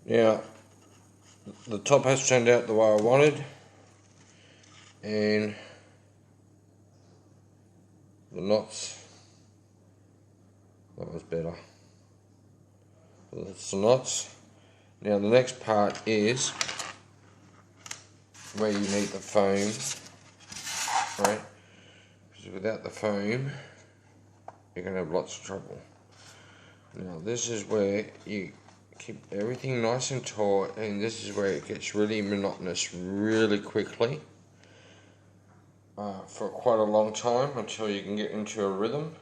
Now, the top has turned out the way I wanted, and the knots, that was better. So that's the knots. Now the next part is where you need the foam, right? Because without the foam, you're going to have lots of trouble. Now this is where you keep everything nice and taut, and this is where it gets really monotonous really quickly for quite a long time until you can get into a rhythm.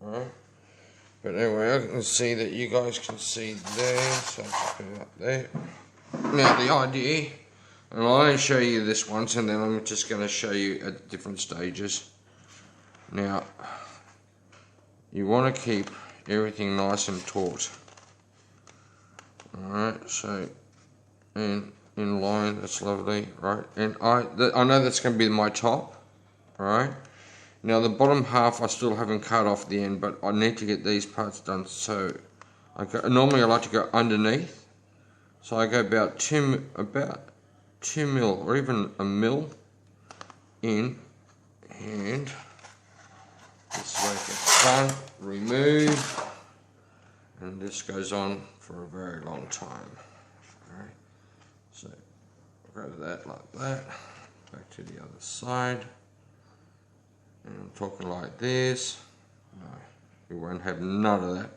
Alright, but anyway, I can see that you guys can see there, so I'll just put it up there. Now the idea, and I'll only show you this once, and then I'm just going to show you at different stages. Now, you want to keep everything nice and taut. Alright, so in line, that's lovely, right? And I know that's going to be my top, alright? Now the bottom half I still haven't cut off the end, but I need to get these parts done. So normally I like to go underneath, so I go about 2 mil or even a mil in, and this way it gets done, remove, and this goes on for a very long time. Alright, so grab that like that, back to the other side, and I'm talking like this. No, you won't have none of that.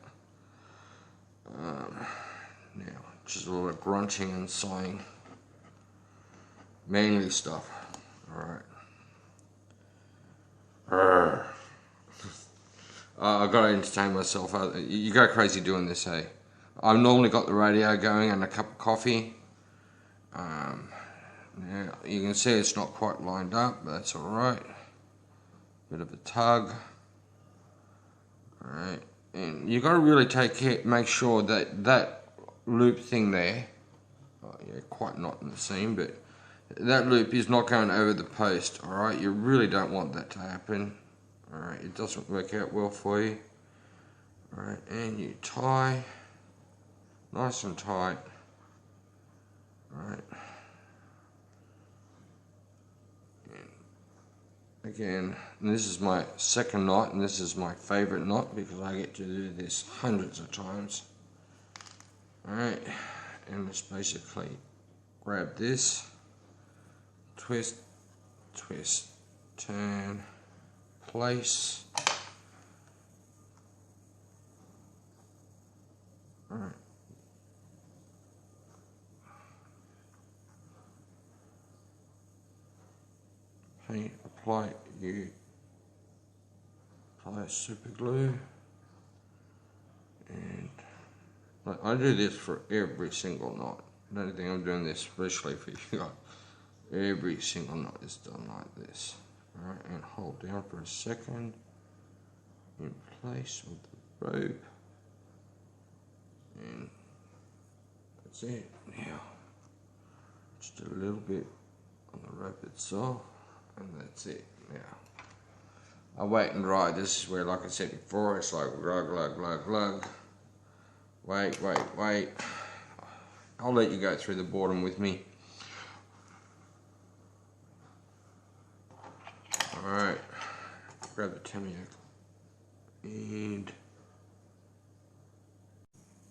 Now, just a little bit of grunting and sighing, manly stuff. Alright. I've got to entertain myself. You go crazy doing this, hey? I've normally got the radio going and a cup of coffee. Now, you can see it's not quite lined up, but that's alright. Bit of a tug. Alright, and you got to really take care, make sure that that loop thing there, yeah, quite not in the seam, but that loop is not going over the post. Alright, you really don't want that to happen. Alright, it doesn't work out well for you. Alright, and you tie nice and tight. Alright, and again, and this is my second knot, and this is my favorite knot because I get to do this hundreds of times. Alright, and just basically grab this, twist, twist, turn, place. Alright. Okay, apply super glue, and I do this for every single knot. I don't think I'm doing this especially for you guys. Every single knot is done like this. Alright, and hold down for a second in place with the rope, and that's it. Now, just a little bit on the rope itself, and that's it. Now, I wait and dry. This is where, like I said before, it's like glug, glug, glug, glug. Wait, wait, wait. I'll let you go through the boredom with me. Alright, grab the tamiyak, and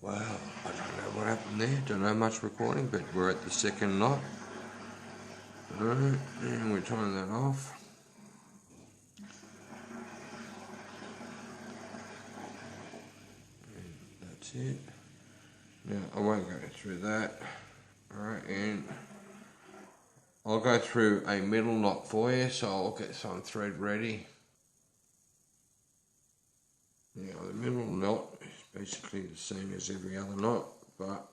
wow, I don't know what happened there, don't know much recording, but we're at the second knot. Alright, and we're tying that off. And that's it. Now, I won't go through that. Alright, and I'll go through a middle knot for you, so I'll get some thread ready. Now the middle knot is basically the same as every other knot, but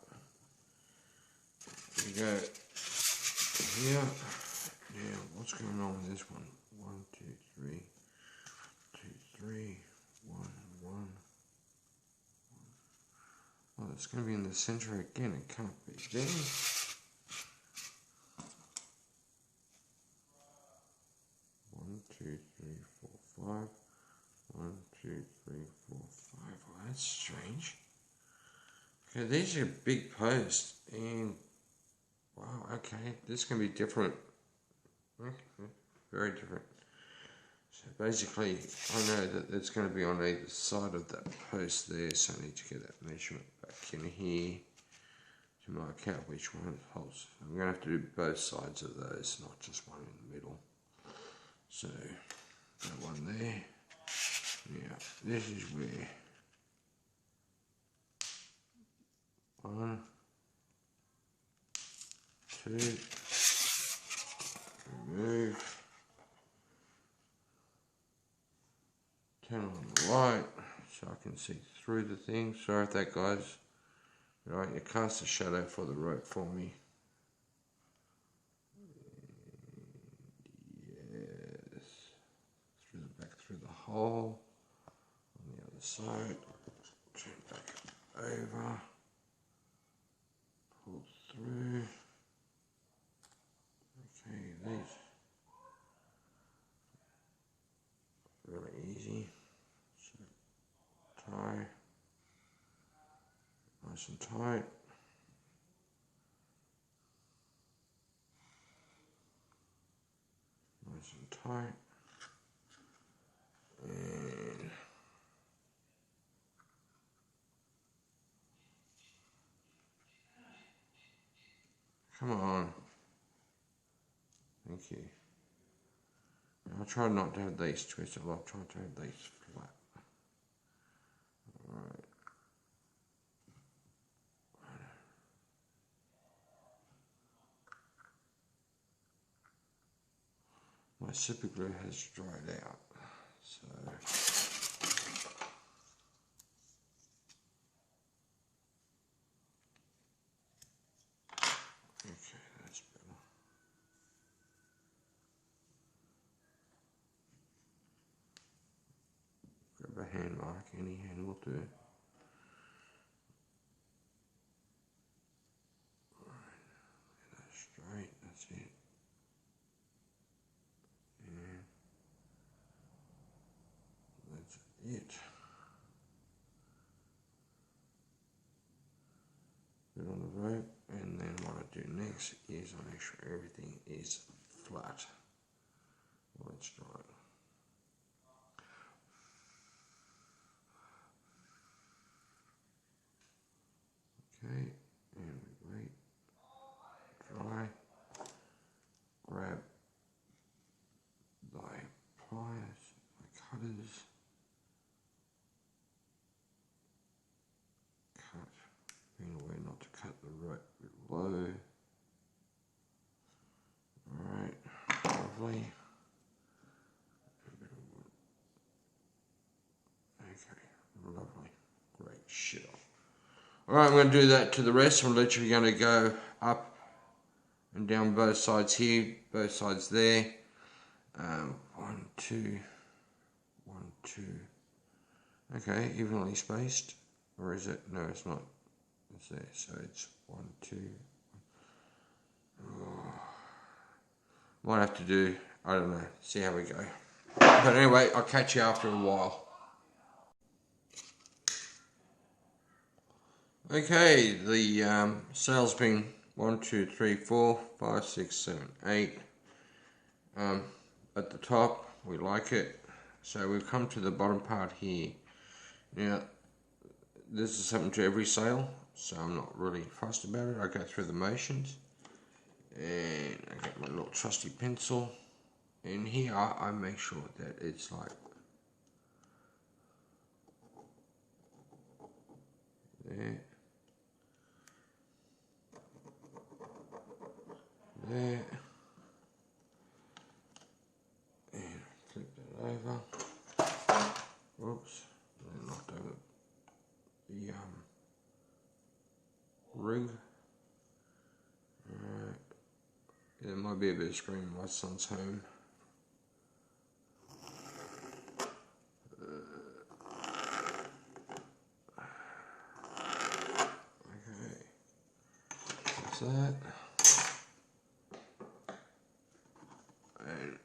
you go here. Now what's going on with this one? 1, 2, 3, 2, 3, 1, 1. Oh, it's going to be in the center again. It can't be there. 1, 2, 3, 4, 5. 1, 2, 3, 4, 5. Well, that's strange. Okay, these are big posts, and wow, okay, this can be different. Okay, very different. So basically, I know that it's going to be on either side of that post there, so I need to get that measurement back in here to mark out which one holds. I'm going to have to do both sides of those, not just one in the middle. So, that one there. Yeah, this is where 1, 2, remove, turn on the light so I can see through the thing. Sorry if that guys. Right, you cast a shadow for the rope for me. Yes. Through the hole. On the other side. Turn back over. Pull through. Okay, these. Really easy. So, tie. Nice and tight. Nice and tight. And come on. Thank you. I'll try not to have these twisted. I'll try to have these flat. Alright. My super glue has dried out. So okay, that's better. Grab a hand mark, any hand will do. Alright, that's straight, that's it. And that's it. Put it on the rope, and then what I do next is I make sure everything is flat while it's drying. Okay, and we wait, dry, grab thy pliers, my cutters, cut, being aware not to cut the rope below. Alright, lovely. Okay, lovely, great shit. Alright, I'm going to do that to the rest. I'm literally going to go up and down both sides here, both sides there. 1, 2, 1, 2. Okay, evenly spaced. Or is it? No, it's not. It's there. So it's 1, 2. Oh. Might have to do, I don't know, see how we go. But anyway, I'll catch you after a while. Okay, the sail's been 1, 2, 3, 4, 5, 6, 7, 8. At the top, we like it. So we've come to the bottom part here. Now, this is happened to every sail, so I'm not really fussed about it. I go through the motions, and I get my little trusty pencil, and here I make sure that it's like there, there, and flip that over. Oops, I knocked over the rig. Alright, there might be a bit of screaming. My son's home. Okay, that's that. And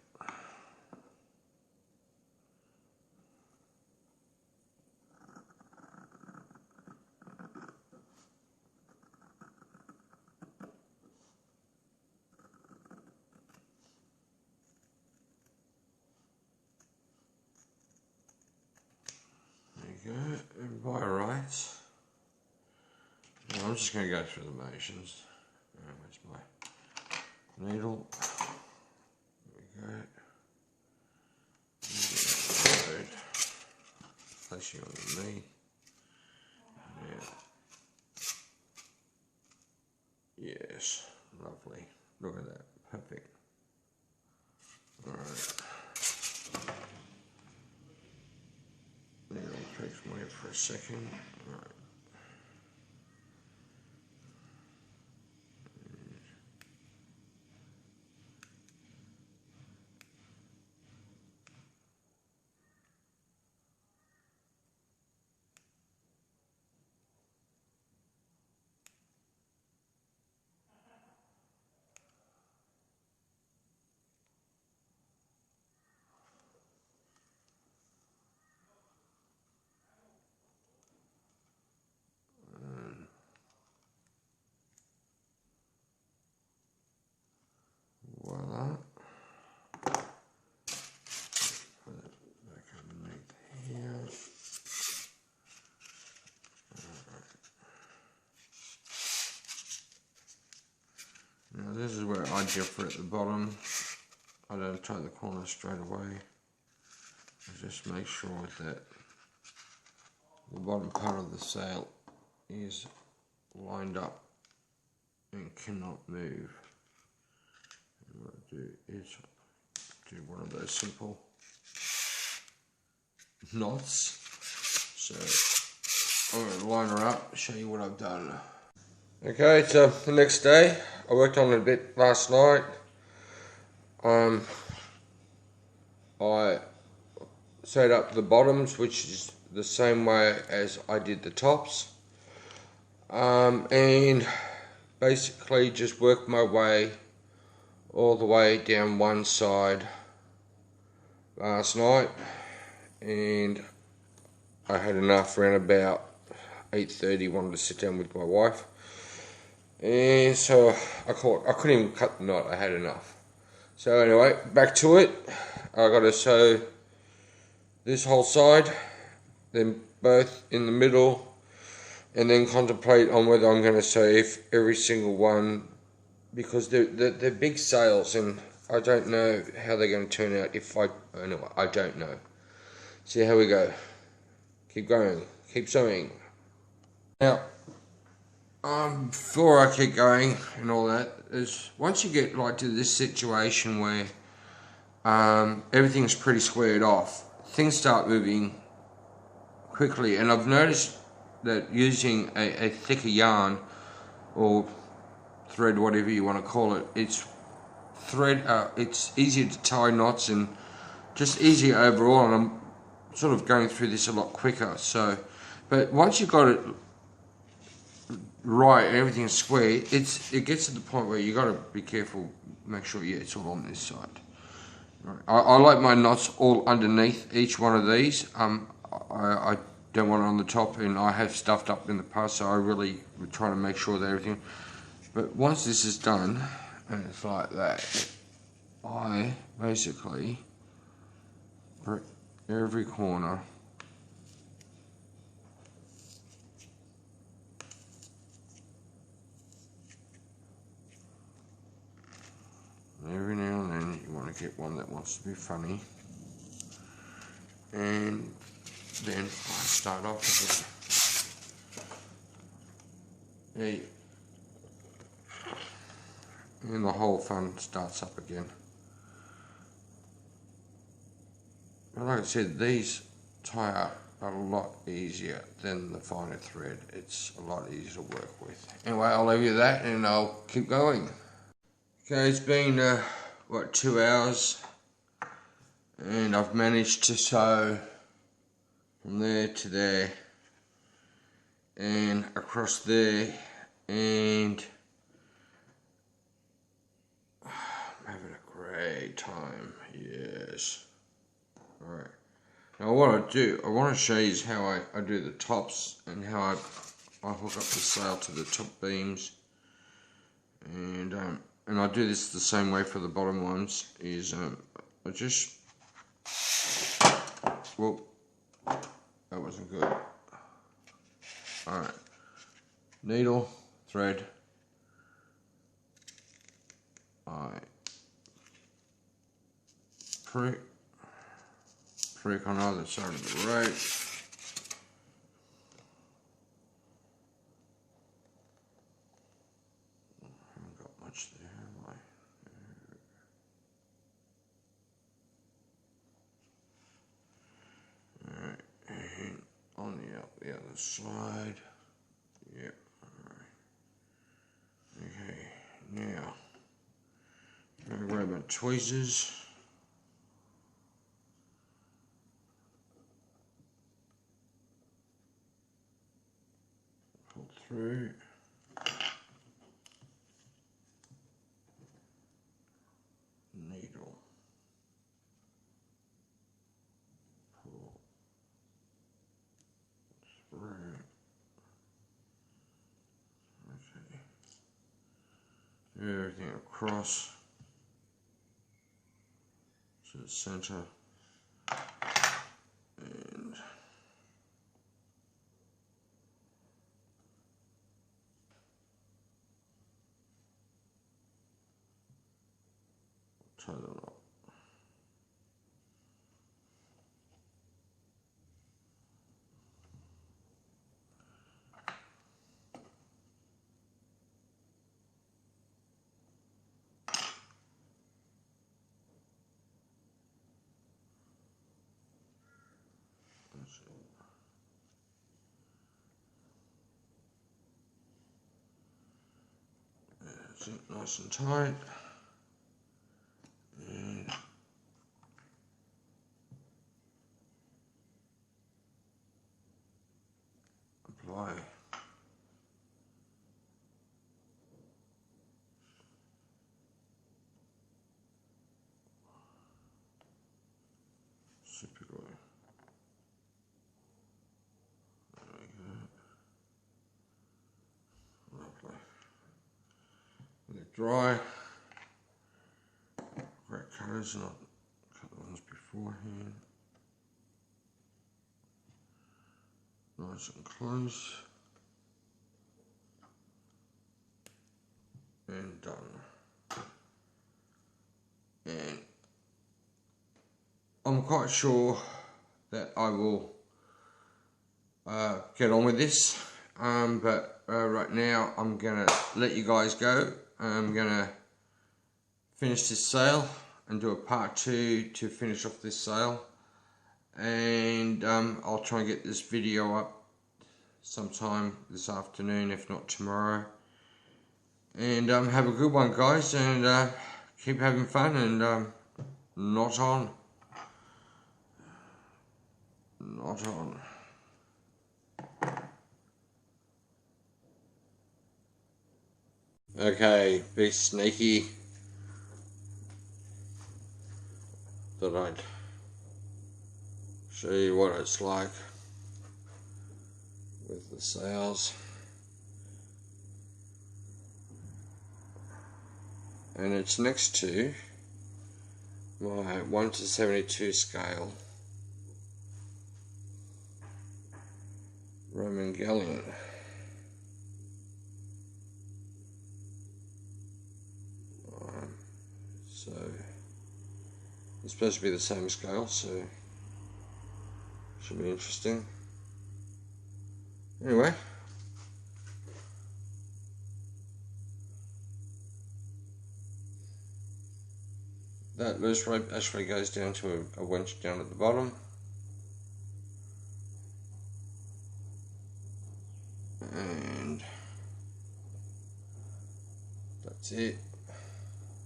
we go, and by rights, I'm just going to go through the motions. Where's my needle? There we go. Placing on the knee. Yeah. Yes, lovely. Look at that, perfect. Alright. Needle takes my head for a second. Alright. Voila. Put it back underneath here. Now this is where I differ at the bottom. I don't tie the corner straight away. I just make sure that the bottom part of the sail is lined up and cannot move. And what I do is do one of those simple knots. So I'm going to line her up, show you what I've done. Okay, so the next day, I worked on it a bit last night. I sewed up the bottoms, which is the same way as I did the tops, and basically just worked my way all the way down one side last night, and I had enough around about 8:30, wanted to sit down with my wife, and so I couldn't even cut the knot, I had enough. So anyway, back to it. I got to sew this whole side, then both in the middle, and then contemplate on whether I'm going to sew every single one, because they're big sails and I don't know how they're going to turn out anyway, I don't know. See how we go. Keep going, keep sewing. Now, before I keep going and all that, is once you get like to this situation where everything's pretty squared off, things start moving quickly, and I've noticed that using a thicker yarn or thread, whatever you want to call it, it's easier to tie knots and just easier overall, and I'm sort of going through this a lot quicker. So, but once you've got it right and everything's square, it gets to the point where you got to be careful, make sure it's all on this side. Right. I like my knots all underneath each one of these. I don't want it on the top, and I have stuffed up in the past, so I really try to make sure that everything. But once this is done and it's like that, I basically put every corner every now and then. You want to get one that wants to be funny, and then I start off again. And the whole fun starts up again. But like I said, these tie up a lot easier than the finer thread. It's a lot easier to work with. Anyway, I'll leave you that and I'll keep going. Okay, it's been, 2 hours, and I've managed to sew from there to there and across there, and I'm having a great time, yes. Alright, now what I want to show you is how I do the tops and how I hook up the sail to the top beams, and I do this the same way for the bottom ones. Is I just That wasn't good. Alright. Needle, thread. Prick on either side of the rope. Haven't got much there, have I? Alright, and on the other side. Yep, alright. Okay, now I'm going to grab my tweezers. Pull through. Needle. Pull through. Okay. Everything across to the center. And tie them up. That's it, nice and tight. And apply. Super glue. There we go. Lovely. Let it dry. Great colours, not cut the ones beforehand. Nice and close. And done. And I'm quite sure that I will get on with this, but right now I'm gonna let you guys go. I'm gonna finish this sail and do a part 2 to finish off this sail, and I'll try and get this video up sometime this afternoon, if not tomorrow. And have a good one, guys, and keep having fun, and not on. Not on. Okay, be sneaky. Thought I'd show you what it's like with the sails. And it's next to my 1:72 scale Roman galleon. So it's supposed to be the same scale, so should be interesting. Anyway, that loose rope actually goes down to a winch down at the bottom. And that's it.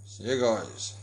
See you guys.